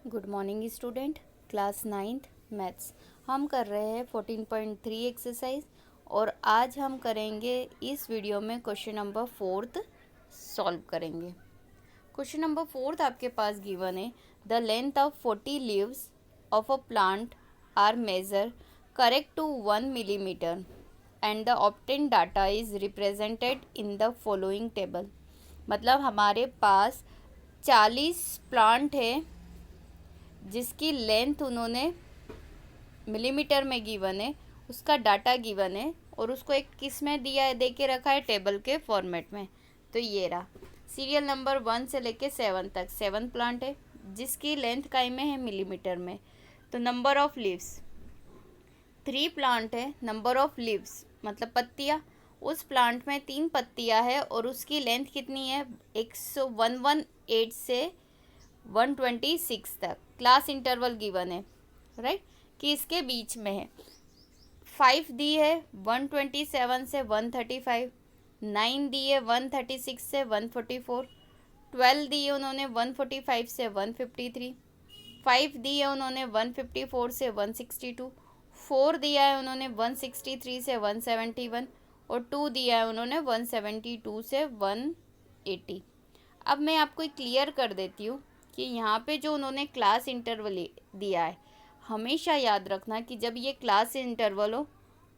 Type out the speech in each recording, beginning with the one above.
Good morning student. Class ninth maths हम कर रहे हैं 14.3 एक्सरसाइज और आज हम करेंगे इस वीडियो में क्वेश्चन नंबर 4 सॉल्व करेंगे। क्वेश्चन नंबर 4 आपके पास गिवन है, the length of 40 leaves of a plant are measure correct to 1 millimetre and the obtain data is represented in the following table. मतलब हमारे पास 40 प्लांट है जिसकी लेंथ उन्होंने मिलीमीटर में गिवन है, उसका डाटा गिवन है और उसको एक किस में दिया है, दे के रखा है टेबल के फॉर्मेट में। तो ये रहा सीरियल नंबर 1 से लेके 7 तक 7 प्लांट है जिसकी लेंथ काय में है, मिलीमीटर में। तो नंबर ऑफ लीव्स 3 प्लांट है, नंबर ऑफ लीव्स मतलब पत्तियाँ, उस प्लांट में 3 पत्तियाँ है और उसकी लेंथ कितनी है, 118 से 126 तक। क्लास इंटरवल गिवन है राइट कि इसके बीच में है। 5 दी है 127 से 135, 9 दी है 136 से 144, 12 दी है उन्होंने 145 से 153, 5 दी है उन्होंने 154 से 162, 4 दिया है उन्होंने 163 से 171 और 2 दिया है उन्होंने 172 से 180। अब मैं आपको क्लियर कर देती हूँ कि यहाँ पे जो उन्होंने क्लास इंटरवल दिया है, हमेशा याद रखना कि जब ये क्लास इंटरवल हो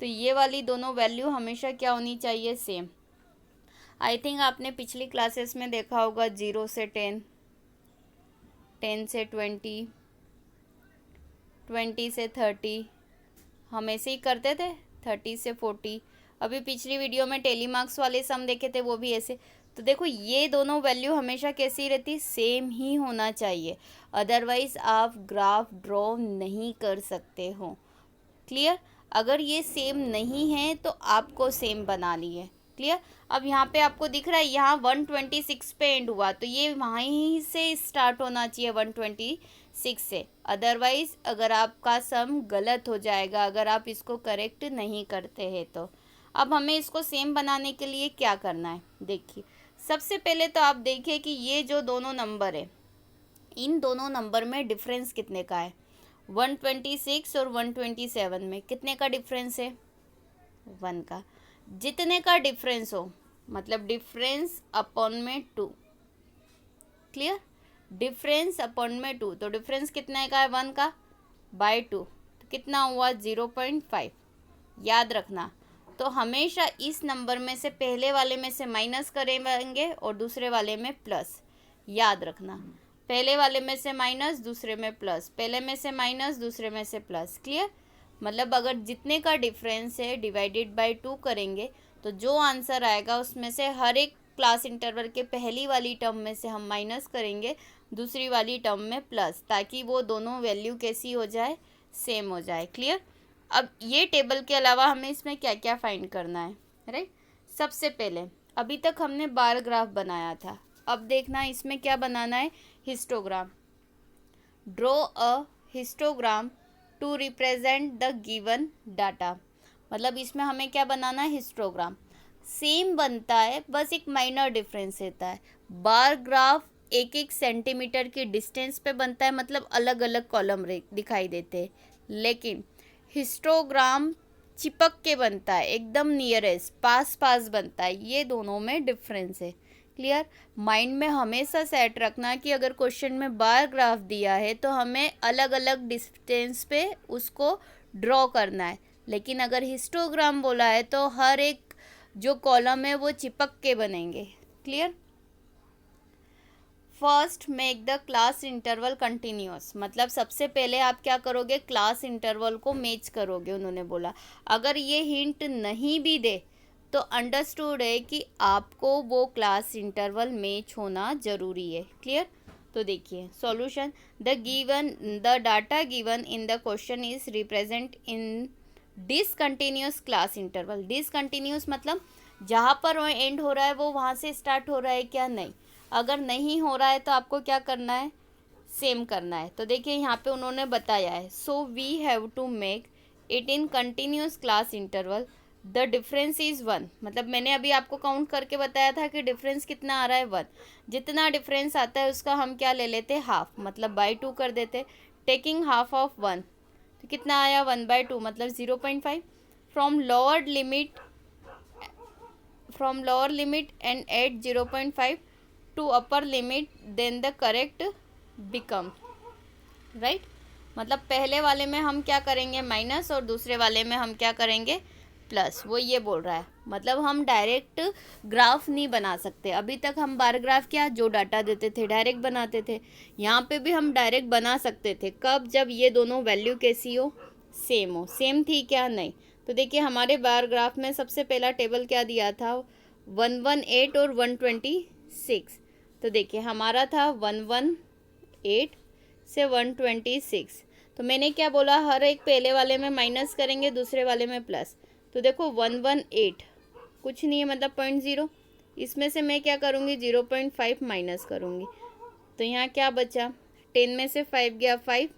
तो ये वाली दोनों वैल्यू हमेशा क्या होनी चाहिए, सेम। आई थिंक आपने पिछली क्लासेस में देखा होगा 0 से 10, 10 से 20, 20 से 30, हम ऐसे ही करते थे, 30 से 40। अभी पिछली वीडियो में टेलीमार्क्स वाले सम देखे थे, वो भी ऐसे। तो देखो ये दोनों वैल्यू हमेशा कैसी रहती, सेम ही होना चाहिए, अदरवाइज आप ग्राफ ड्रॉ नहीं कर सकते हो। क्लियर? अगर ये सेम नहीं है तो आपको सेम बनानी है। क्लियर? अब यहाँ पे आपको दिख रहा है, यहाँ 126 पे एंड हुआ तो ये वहीं से स्टार्ट होना चाहिए 126 से, अदरवाइज अगर आपका सम गलत हो जाएगा अगर आप इसको करेक्ट नहीं करते हैं तो। अब हमें इसको सेम बनाने के लिए क्या करना है, देखिए सबसे पहले तो आप देखिए कि ये जो दोनों नंबर है, इन दोनों नंबर में डिफरेंस कितने का है। 126 और 127 में कितने का डिफरेंस है, 1 का। जितने का डिफरेंस हो मतलब डिफरेंस अपॉन में 2। क्लियर? डिफरेंस अपॉन में 2, तो डिफरेंस कितने का है, 1 का बाय 2, तो कितना हुआ 0.5। याद रखना, तो हमेशा इस नंबर में से पहले वाले में से माइनस करेंगे और दूसरे वाले में प्लस। याद रखना, पहले वाले में से माइनस, दूसरे में प्लस, पहले में से माइनस, दूसरे में से प्लस। क्लियर? मतलब अगर जितने का डिफरेंस है डिवाइडेड बाय 2 करेंगे तो जो आंसर आएगा उसमें से हर एक क्लास इंटरवल के पहली वाली टर्म में से हम माइनस करेंगे, दूसरी वाली टर्म में प्लस, ताकि वो दोनों वैल्यू कैसी हो जाए, सेम हो जाए। क्लियर? अब ये टेबल के अलावा हमें इसमें क्या क्या फाइंड करना है, राइट? सबसे पहले अभी तक हमने बार ग्राफ बनाया था, अब देखना इसमें क्या बनाना है, histogram. Draw a histogram to represent the given data. मतलब इसमें हमें क्या बनाना है, हिस्टोग्राम। सेम बनता है, बस एक माइनर डिफरेंस रहता है। बार ग्राफ 1-1 सेंटीमीटर की डिस्टेंस पे बनता है, मतलब अलग अलग कॉलम दिखाई देते हैं, लेकिन हिस्टोग्राम चिपक के बनता है, एकदम नियरेस्ट पास पास बनता है। ये दोनों में डिफरेंस है। क्लियर? माइंड में हमेशा सेट रखना कि अगर क्वेश्चन में बार ग्राफ दिया है तो हमें अलग अलग डिस्टेंस पे उसको ड्रॉ करना है, लेकिन अगर हिस्टोग्राम बोला है तो हर एक जो कॉलम है वो चिपक के बनेंगे। Clear? First make the class interval continuous. मतलब सबसे पहले आप क्या करोगे, क्लास इंटरवल को मैच करोगे। उन्होंने बोला अगर ये हिंट नहीं भी दे तो अंडरस्टूड है कि आपको वो क्लास इंटरवल मैच होना ज़रूरी है। क्लियर? तो देखिए solution, the data given in the question is represent in discontinuous class interval. Discontinuous मतलब जहाँ पर एंड हो रहा है वो वहाँ से स्टार्ट हो रहा है क्या, नहीं। अगर नहीं हो रहा है तो आपको क्या करना है, सेम करना है। तो देखिए यहाँ पे उन्होंने बताया है, so we have to make it in continuous class interval the difference is 1, मतलब मैंने अभी आपको काउंट करके बताया था कि डिफरेंस कितना आ रहा है 1। जितना डिफरेंस आता है उसका हम क्या ले लेते, हाफ, मतलब बाई 2 कर देते, टेकिंग हाफ ऑफ 1, तो कितना आया 1/2, मतलब 0.5। From lower limit and at 0.5 to upper limit, then the correct become, right. मतलब पहले वाले में हम क्या करेंगे माइनस, और दूसरे वाले में हम क्या करेंगे प्लस, वो ये बोल रहा है। मतलब हम डायरेक्ट ग्राफ नहीं बना सकते। अभी तक हम बार ग्राफ क्या, जो डाटा देते थे डायरेक्ट बनाते थे, यहाँ पे भी हम डायरेक्ट बना सकते थे। कब, जब ये दोनों वैल्यू कैसी हो, सेम हो। सेम थी क्या, नहीं। तो देखिए हमारे बार ग्राफ में सबसे पहला टेबल क्या दिया था, 118 और 126। तो देखिए हमारा था 118 से 126। तो मैंने क्या बोला, हर एक पहले वाले में माइनस करेंगे, दूसरे वाले में प्लस। तो देखो 118 कुछ नहीं है, मतलब 0.0, इसमें से मैं क्या करूँगी 0.5 माइनस करूँगी। तो यहाँ क्या बचा, 10 में से 5 गया 5,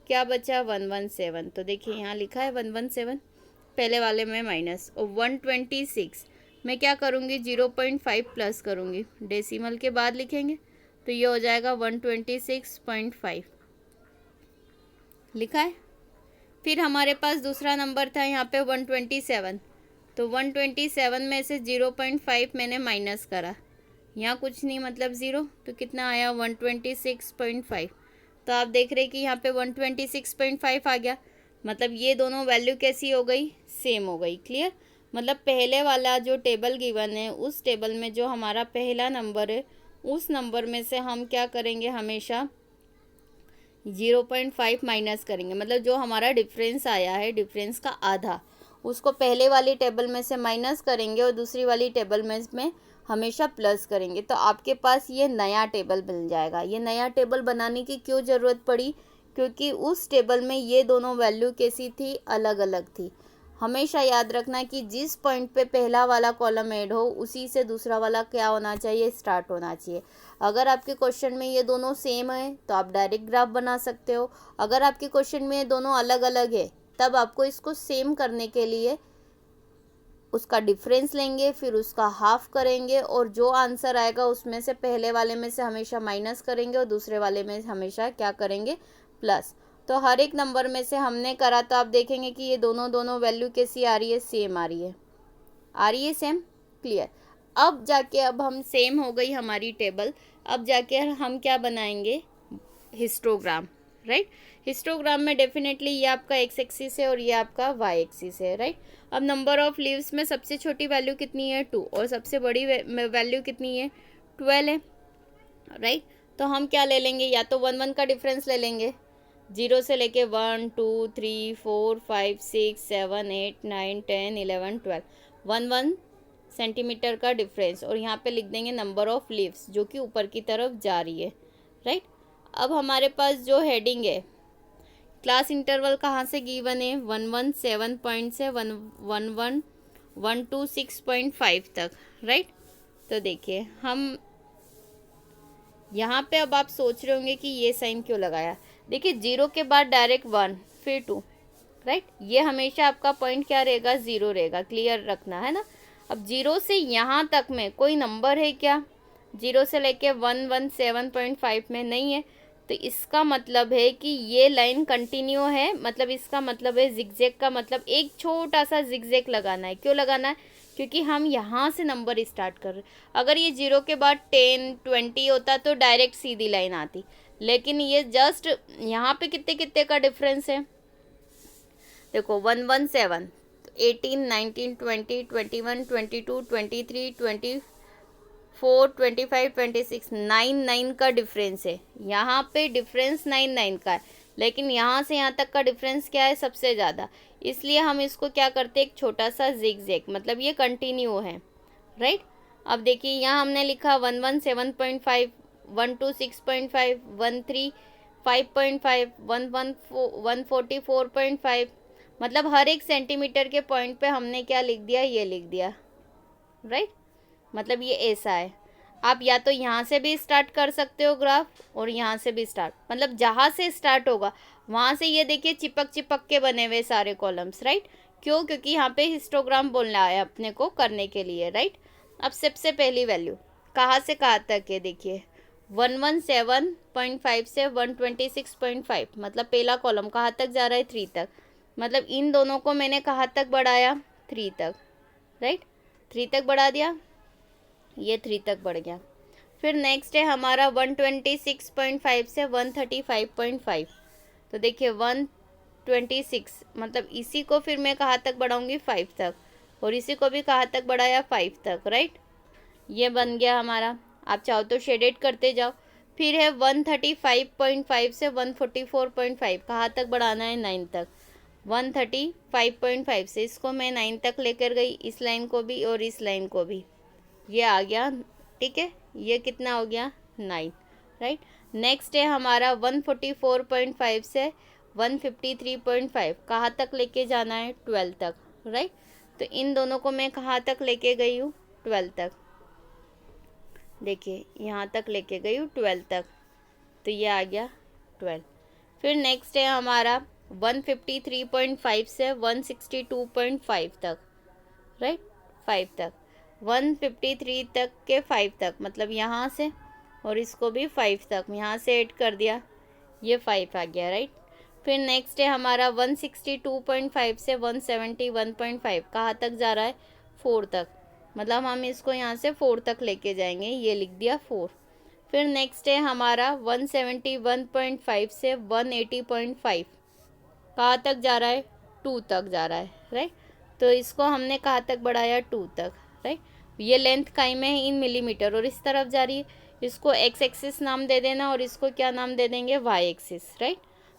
क्या बचा 117। तो देखिए यहाँ लिखा है 117, पहले वाले में माइनस। और 126 मैं क्या करूँगी 0.5 प्लस करूँगी, डेसिमल के बाद लिखेंगे, तो ये हो जाएगा 126.5 लिखा है। फिर हमारे पास दूसरा नंबर था यहाँ पे 127, तो 127 में से 0.5 मैंने माइनस करा, यहाँ कुछ नहीं मतलब 0, तो कितना आया 126.5। तो आप देख रहे हैं कि यहाँ पे 126.5 आ गया। मतलब ये दोनों वैल्यू कैसी हो गई, सेम हो गई। क्लियर। मतलब पहले वाला जो टेबल गिवन है, उस टेबल में जो हमारा पहला नंबर है, उस नंबर में से हम क्या करेंगे, हमेशा 0.5 माइनस करेंगे। मतलब जो हमारा डिफरेंस आया है, डिफरेंस का आधा, उसको पहले वाली टेबल में से माइनस करेंगे और दूसरी वाली टेबल में हमेशा प्लस करेंगे। तो आपके पास ये नया टेबल मिल जाएगा। ये नया टेबल बनाने की क्यों ज़रूरत पड़ी, क्योंकि उस टेबल में ये दोनों वैल्यू कैसी थी, अलग अलग थी। हमेशा याद रखना कि जिस पॉइंट पे पहला वाला कॉलम ऐड हो, उसी से दूसरा वाला क्या होना चाहिए, स्टार्ट होना चाहिए। अगर आपके क्वेश्चन में ये दोनों सेम है तो आप डायरेक्ट ग्राफ बना सकते हो। अगर आपके क्वेश्चन में ये दोनों अलग अलग है, तब आपको इसको सेम करने के लिए उसका डिफरेंस लेंगे, फिर उसका हाफ करेंगे, और जो आंसर आएगा उसमें से पहले वाले में से हमेशा माइनस करेंगे और दूसरे वाले में हमेशा क्या करेंगे, प्लस। तो हर एक नंबर में से हमने करा, तो आप देखेंगे कि ये दोनों वैल्यू कैसी आ रही है, सेम आ रही है सेम। क्लियर। अब जाके, अब हम सेम हो गई हमारी टेबल, अब जाके हम क्या बनाएंगे, हिस्टोग्राम, राइट। हिस्टोग्राम में डेफिनेटली ये आपका एक्स एक्सिस है और ये आपका वाई एक्सिस है, राइट। अब नंबर ऑफ लीव्स में सबसे छोटी वैल्यू कितनी है 2, और सबसे बड़ी वैल्यू कितनी है 12 है, राइट। तो हम क्या ले लेंगे, या तो 1 1 का डिफरेंस ले लेंगे, 0 से लेके 1 2 3 4 5 6 7 8 9 10 11 12, 1 सेंटीमीटर का डिफरेंस, और यहाँ पे लिख देंगे नंबर ऑफ लीव्स जो कि ऊपर की तरफ जा रही है, राइट। अब हमारे पास जो हेडिंग है, क्लास इंटरवल कहाँ से गिवन है, 117 पॉइंट से 126.5 तक, राइट। तो देखिए हम यहाँ पे, अब आप सोच रहे होंगे कि ये साइन क्यों लगाया। देखिए 0 के बाद डायरेक्ट 1 फिर 2, राइट। ये हमेशा आपका पॉइंट क्या रहेगा, 0 रहेगा। क्लियर रखना है ना। अब 0 से यहाँ तक में कोई नंबर है क्या, 0 से लेके 117.5 में नहीं है। तो इसका मतलब है कि ये लाइन कंटिन्यू है, मतलब इसका मतलब है जिगजैग का मतलब एक छोटा सा जिगजैग लगाना है। क्यों लगाना है, क्योंकि हम यहाँ से नंबर स्टार्ट कर रहे हैं। अगर ये 0 के बाद 10 20 होता तो डायरेक्ट सीधी लाइन आती, लेकिन ये जस्ट यहाँ पे कितने कितने का डिफरेंस है, देखो 117, 18 19 20 21 22 23 24 25 26 9 का डिफरेंस है। यहाँ पे डिफरेंस 9 का है, लेकिन यहाँ से यहाँ तक का डिफरेंस क्या है, सबसे ज़्यादा। इसलिए हम इसको क्या करते हैं, एक छोटा सा जिगजैग, मतलब ये कंटिन्यू है, राइट। अब देखिए यहाँ हमने लिखा 117.5 126.5 135.5 144.5, मतलब हर एक सेंटीमीटर के पॉइंट पे हमने क्या लिख दिया, ये लिख दिया, राइट। मतलब ये ऐसा है। आप या तो यहाँ से भी स्टार्ट कर सकते हो ग्राफ, और यहाँ से भी स्टार्ट, मतलब जहाँ से स्टार्ट होगा वहाँ से ये देखिए चिपक चिपक के बने हुए सारे कॉलम्स, राइट। क्यों? क्योंकि यहाँ पे हिस्टोग्राम बोलना है अपने को करने के लिए, राइट। अब सबसे पहली वैल्यू कहाँ से कहाँ तक है, देखिए 117.5 से 126.5, मतलब पहला कॉलम कहाँ तक जा रहा है, 3 तक। मतलब इन दोनों को मैंने कहाँ तक बढ़ाया, 3 तक, राइट। 3 तक बढ़ा दिया, ये 3 तक बढ़ गया। फिर नेक्स्ट है हमारा 126.5 से 135.5। तो देखिए 126, मतलब इसी को फिर मैं कहाँ तक बढ़ाऊंगी, 5 तक, और इसी को भी कहाँ तक बढ़ाया, 5 तक, राइट। ये बन गया हमारा। आप चाहो तो शेडेड करते जाओ। फिर है 135.5 से 144.5, कहाँ तक बढ़ाना है, 9 तक। 135.5 से इसको मैं 9 तक लेकर गई, इस लाइन को भी और इस लाइन को भी, ये आ गया, ठीक है। ये कितना हो गया, 9, राइट। नेक्स्ट है हमारा 144.5 से 153.5, कहाँ तक लेके जाना है, 12 तक, राइट। तो इन दोनों को मैं कहाँ तक लेके गई हूँ, 12 तक। देखिए यहाँ तक लेके गई हूँ 12 तक, तो ये आ गया 12। फिर नेक्स्ट है हमारा 153.5 से 162.5 तक, राइट, 5 तक। 153 तक के 5 तक, मतलब यहाँ से और इसको भी 5 तक यहाँ से ऐड कर दिया, ये 5 आ गया, राइट। फिर नेक्स्ट है हमारा 162.5 से 171.5, कहाँ तक जा रहा है, 4 तक, मतलब हम इसको यहाँ से 4 तक लेके जाएंगे, ये लिख दिया 4। फिर नेक्स्ट है हमारा 171.5 से 180.5, कहाँ तक जा रहा है, 2 तक जा रहा है, राइट। तो इसको हमने कहाँ तक बढ़ाया, 2 तक, राइट। ये लेंथ काई में है इन मिलीमीटर और इस तरफ जा रही है, इसको एक्स एक्सिस नाम दे देना और इसको क्या नाम दे देंगे, वाई एक्सिस, राइट।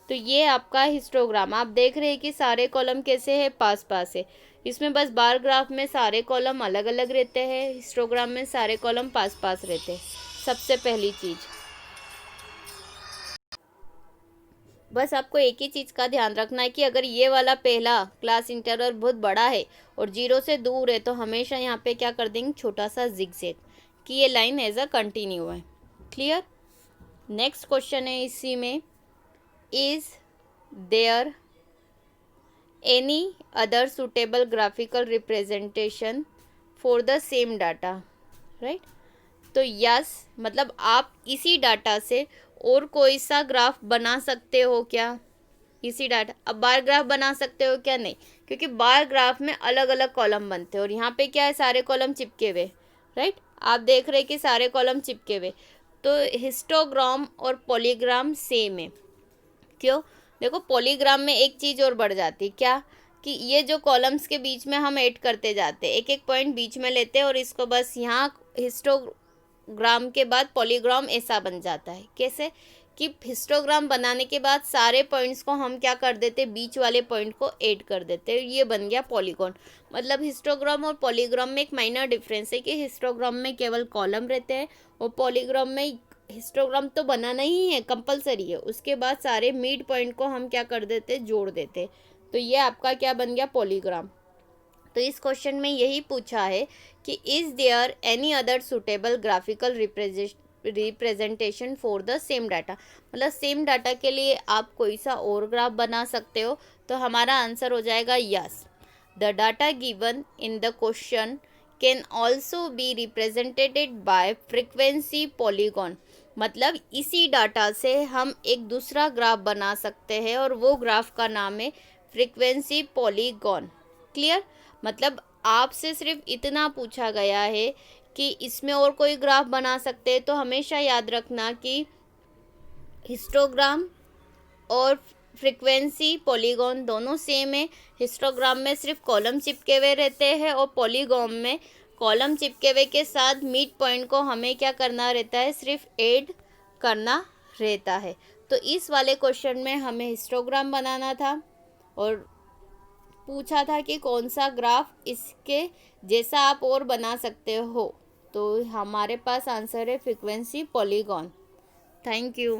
तो ये आपका हिस्टोग्राम। आप देख रहे हैं कि सारे कॉलम कैसे है, पास पास है। इसमें बस बार ग्राफ में सारे कॉलम अलग अलग रहते हैं, हिस्टोग्राम में सारे कॉलम पास पास रहते हैं। सबसे पहली चीज़, बस आपको एक ही चीज़ का ध्यान रखना है कि अगर ये वाला पहला क्लास इंटरवल बहुत बड़ा है और 0 से दूर है, तो हमेशा यहाँ पे क्या कर देंगे, छोटा सा जिगजैग, कि ये लाइन एज अ कंटिन्यू है। क्लियर। नेक्स्ट क्वेश्चन है इसी में, is there any other suitable graphical representation for the same data, right. तो यस, मतलब आप इसी डाटा से और कोई सा ग्राफ बना सकते हो क्या, इसी डाटा। अब बार ग्राफ बना सकते हो क्या, नहीं, क्योंकि बार ग्राफ में अलग अलग कॉलम बनते हैं और यहाँ पे क्या है, सारे कॉलम चिपके हुए, राइट। आप देख रहे हैं कि सारे कॉलम चिपके हुए। तो हिस्टोग्राम और पॉलीग्राम सेम है। क्यों? देखो पॉलीग्राम में एक चीज़ और बढ़ जाती, क्या, कि ये जो कॉलम्स के बीच में हम ऐड करते जाते हैं, एक एक पॉइंट बीच में लेते हैं और इसको बस यहाँ हिस्टोग्राम के बाद पॉलीग्राम ऐसा बन जाता है। कैसे? कि हिस्टोग्राम बनाने के बाद सारे पॉइंट्स को हम क्या कर देते, बीच वाले पॉइंट को ऐड कर देते, ये बन गया पॉलीगॉन। मतलब हिस्टोग्राम और पॉलीग्राम में एक माइनर डिफरेंस है कि हिस्टोग्राम में केवल कॉलम रहते हैं और पॉलीग्राम में हिस्टोग्राम तो बनाना ही है, कंपलसरी है, उसके बाद सारे मिड पॉइंट को हम क्या कर देते, जोड़ देते। तो ये आपका क्या बन गया, पॉलीग्राम। तो इस क्वेश्चन में यही पूछा है कि is there any other suitable graphical representation for the same data, मतलब सेम डाटा के लिए आप कोई सा और ग्राफ बना सकते हो। तो हमारा आंसर हो जाएगा yes, the data given in the question can also be represented by frequency polygon, मतलब इसी डाटा से हम एक दूसरा ग्राफ बना सकते हैं और वो ग्राफ का नाम है फ्रीक्वेंसी पॉलीगॉन। क्लियर। मतलब आपसे सिर्फ इतना पूछा गया है कि इसमें और कोई ग्राफ बना सकते हैं, तो हमेशा याद रखना कि हिस्टोग्राम और फ्रीक्वेंसी पॉलीगॉन दोनों सेम है। हिस्टोग्राम में सिर्फ कॉलम चिपके हुए रहते हैं और पॉलीगॉन में कॉलम चिपके हुए के साथ मिड पॉइंट को हमें क्या करना रहता है, सिर्फ ऐड करना रहता है। तो इस वाले क्वेश्चन में हमें हिस्टोग्राम बनाना था और पूछा था कि कौन सा ग्राफ इसके जैसा आप और बना सकते हो। तो हमारे पास आंसर है फ्रीक्वेंसी पॉलीगॉन। Thank you.